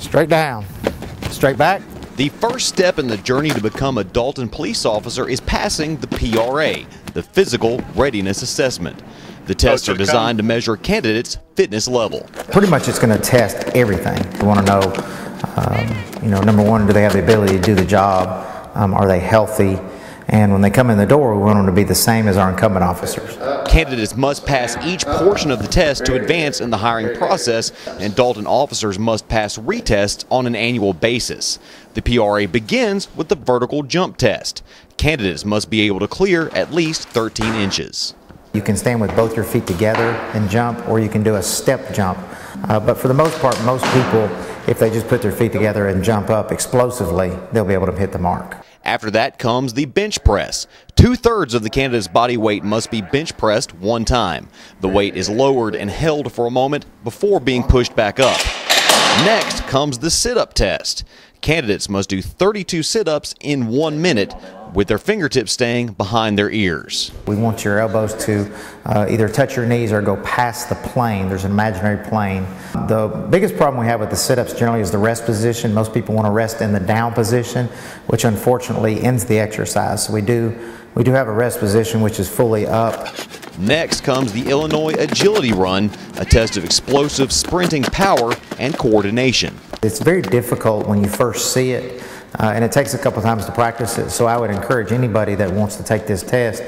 Straight down. Straight back. The first step in the journey to become a Dalton police officer is passing the PRA, the Physical Readiness Assessment. The tests are designed to measure candidates' fitness level. Pretty much it's going to test everything. We want to know, number one, do they have the ability to do the job? Are they healthy? And when they come in the door, we want them to be the same as our incumbent officers. Candidates must pass each portion of the test to advance in the hiring process, and Dalton officers must pass retests on an annual basis. The PRA begins with the vertical jump test. Candidates must be able to clear at least 13 inches. You can stand with both your feet together and jump, or you can do a step jump. But for the most part, most people, if they just put their feet together and jump up explosively, they'll be able to hit the mark. After that comes the bench press. 2/3 of the candidate's body weight must be bench pressed one time. The weight is lowered and held for a moment before being pushed back up. Next comes the sit-up test. Candidates must do 32 sit-ups in 1 minute, with their fingertips staying behind their ears. We want your elbows to either touch your knees or go past the plane. There's an imaginary plane. The biggest problem we have with the sit-ups generally is the rest position. Most people want to rest in the down position, which unfortunately ends the exercise. So we do have a rest position which is fully up. Next comes the Illinois Agility Run, a test of explosive sprinting power and coordination. It's very difficult when you first see it, and it takes a couple times to practice it. So I would encourage anybody that wants to take this test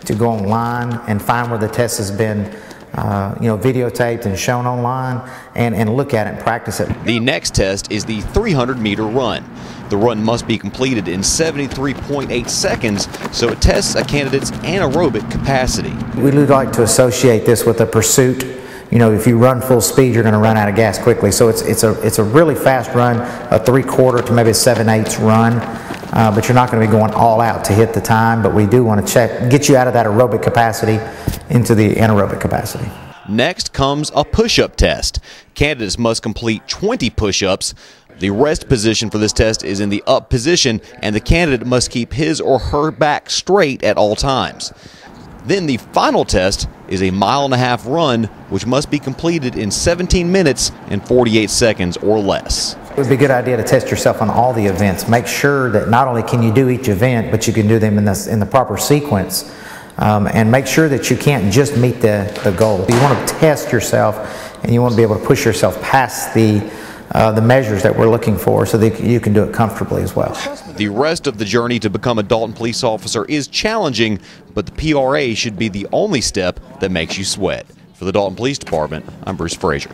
to go online and find where the test has been videotaped and shown online, and look at it and practice it. The next test is the 300-meter run. The run must be completed in 73.8 seconds, so it tests a candidate's anaerobic capacity. We would like to associate this with a pursuit. If you run full speed, you're going to run out of gas quickly. So it's a really fast run, a 3/4 to maybe a 7/8 run. But you're not going to be going all out to hit the time. But we do want to get you out of that aerobic capacity into the anaerobic capacity. Next comes a push-up test. Candidates must complete 20 push-ups. The rest position for this test is in the up position, and the candidate must keep his or her back straight at all times. Then the final test is a 1.5 mile run, which must be completed in 17 minutes and 48 seconds or less. It would be a good idea to test yourself on all the events. Make sure that not only can you do each event, but you can do them in the proper sequence. And make sure that you can't just meet the goal. You want to test yourself, and you want to be able to push yourself past the measures that we're looking for, so that you can do it comfortably as well. The rest of the journey to become a Dalton police officer is challenging, but the PRA should be the only step that makes you sweat. For the Dalton Police Department, I'm Bruce Frazier.